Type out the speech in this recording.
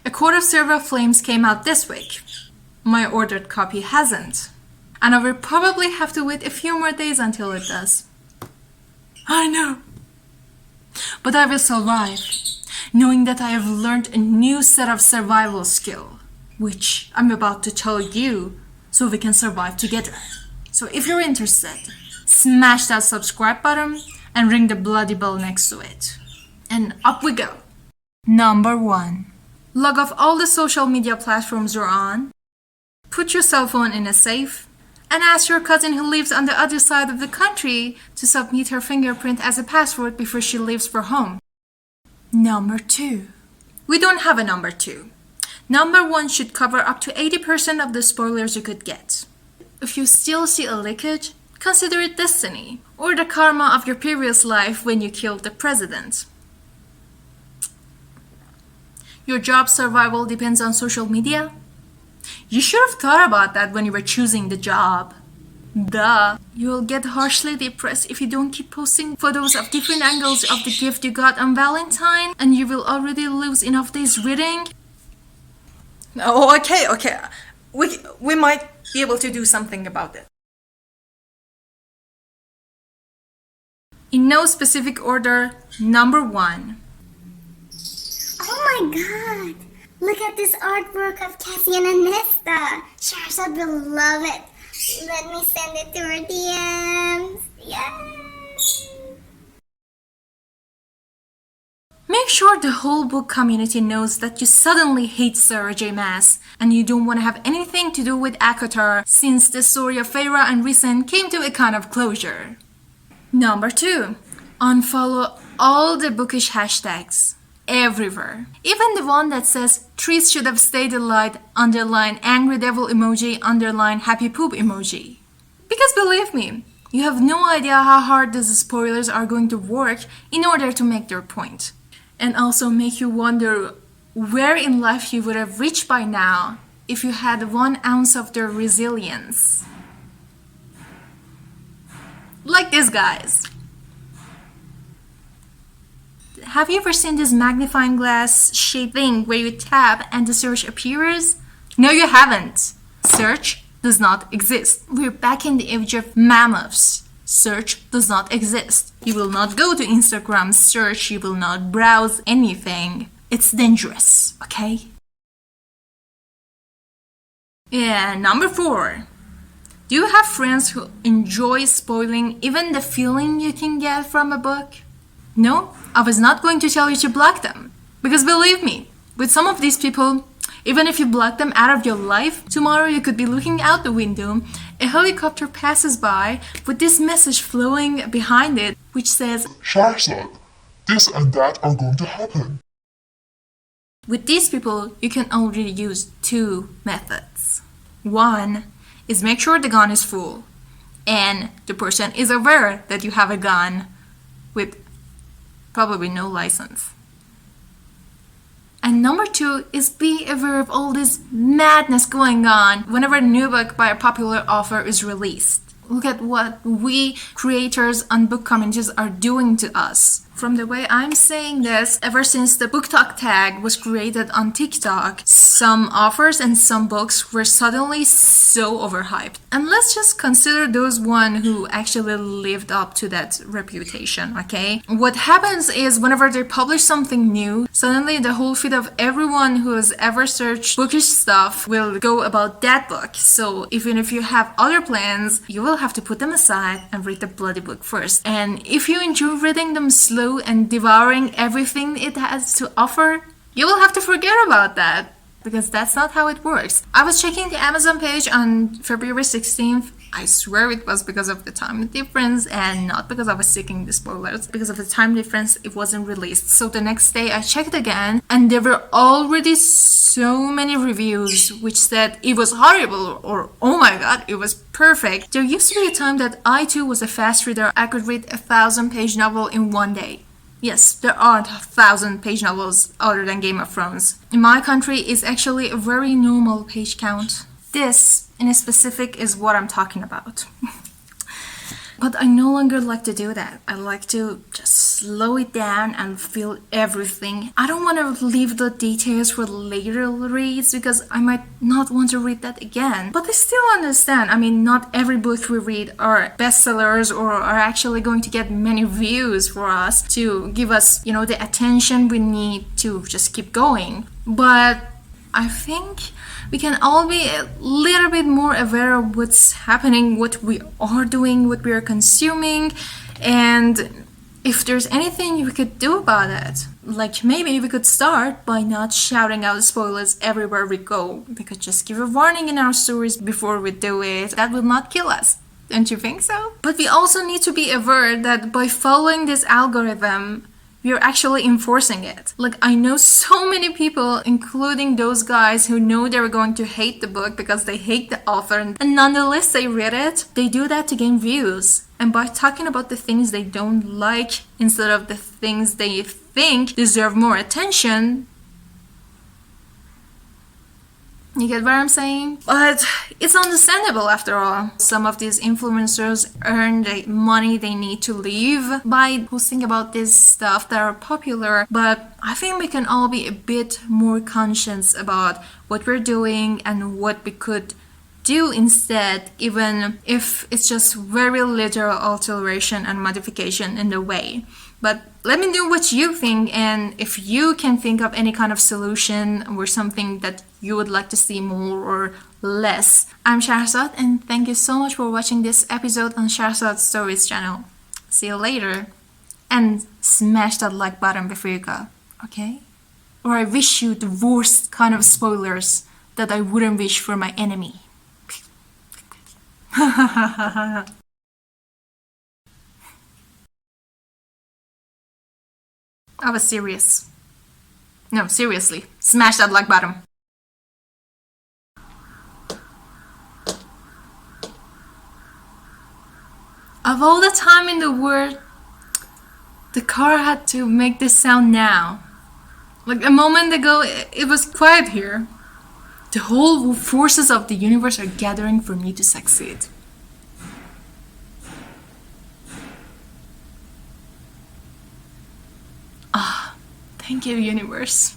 A Court of Silver Flames came out this week. My ordered copy hasn't. And I will probably have to wait a few more days until it does. I know. But I will survive, knowing that I have learned a new set of survival skill, which I'm about to tell you so we can survive together. So if you're interested, smash that subscribe button and ring the bloody bell next to it. And up we go. Number 1. Log off all the social media platforms you're on, put your cell phone in a safe, and ask your cousin who lives on the other side of the country to submit her fingerprint as a password before she leaves for home. Number 2. We don't have a number 2. Number 1 should cover up to 80% of the spoilers you could get. If you still see a leakage, consider it destiny, or the karma of your previous life when you killed the president. Your job survival depends on social media? You should have thought about that when you were choosing the job. Duh. You'll get harshly depressed if you don't keep posting photos of different angles of the gift you got on Valentine, and you will already lose enough days reading. Oh, okay. We might be able to do something about it. In no specific order, number 1. Oh my god! Look at this artwork of Cassie and Anesta. Shahrzad will love it. Let me send it to her DMs. Yes! Make sure the whole book community knows that you suddenly hate Sarah J. Maas and you don't want to have anything to do with ACOTAR since the story of Feyre and Rhysand came to a kind of closure. Number 2. Unfollow all the bookish hashtags. Everywhere. Even the one that says trees should have stayed alive, underline angry devil emoji, underline happy poop emoji. Because believe me, you have no idea how hard these spoilers are going to work in order to make their point. And also make you wonder where in life you would have reached by now if you had 1 ounce of their resilience. Like these guys. Have you ever seen this magnifying glass shaped thing where you tap and the search appears? No, you haven't. Search does not exist. We're back in the age of mammoths. Search does not exist. You will not go to Instagram search. You will not browse anything. It's dangerous, okay? Yeah, number 4. Do you have friends who enjoy spoiling even the feeling you can get from a book? No, I was not going to tell you to block them. Because believe me, with some of these people, even if you block them out of your life, tomorrow you could be looking out the window, a helicopter passes by with this message flowing behind it, which says, Shahrzad, this and that are going to happen. With these people, you can already use 2 methods. 1 is make sure the gun is full, and the person is aware that you have a gun with probably no license. And number 2 is be aware of all this madness going on whenever a new book by a popular author is released. Look at what we creators and book communities are doing to us. From the way I'm saying this, ever since the book talk tag was created on TikTok, some authors and some books were suddenly so overhyped. And let's just consider those one who actually lived up to that reputation, okay? What happens is whenever they publish something new, suddenly the whole feed of everyone who has ever searched bookish stuff will go about that book. So even if you have other plans, you will have to put them aside and read the bloody book first. And if you enjoy reading them slow and devouring everything it has to offer, you will have to forget about that, because that's not how it works. I was checking the Amazon page on February 16th. I swear it was because of the time difference and not because I was seeking the spoilers. Because of the time difference, it wasn't released. So the next day I checked again and there were already so many reviews which said it was horrible or oh my god, it was perfect. There used to be a time that I too was a fast reader. I could read a 1,000-page novel in one day. Yes, there aren't 1,000-page novels other than Game of Thrones. In my country, it's actually a very normal page count. This, in specific, is what I'm talking about. But I no longer like to do that. I like to just slow it down and feel everything. I don't want to leave the details for later reads because I might not want to read that again. But I still understand. I mean, not every book we read are bestsellers or are actually going to get many views for us to give us, the attention we need to just keep going. But I think we can all be a little bit more aware of what's happening, what we are doing, what we are consuming, and if there's anything we could do about it. Like maybe we could start by not shouting out spoilers everywhere we go. We could just give a warning in our stories before we do it. That will not kill us. Don't you think so? But we also need to be aware that by following this algorithm, we are actually enforcing it. Like, I know so many people, including those guys who know they're going to hate the book because they hate the author, and nonetheless they read it. They do that to gain views. And by talking about the things they don't like instead of the things they think deserve more attention, you get what I'm saying? But it's understandable after all. Some of these influencers earn the money they need to live by posting about this stuff that are popular. But I think we can all be a bit more conscious about what we're doing and what we could do instead, even if it's just very little alteration and modification in the way. But let me know what you think, and if you can think of any kind of solution or something that you would like to see more or less. I'm Shahrzad, and thank you so much for watching this episode on Shahrzad Stories channel. See you later. And smash that like button before you go, okay? Or I wish you the worst kind of spoilers that I wouldn't wish for my enemy. I was serious. No, seriously. Smash that like button. Of all the time in the world, the car had to make this sound now. Like a moment ago, it was quiet here. The whole forces of the universe are gathering for me to succeed. Thank you, universe.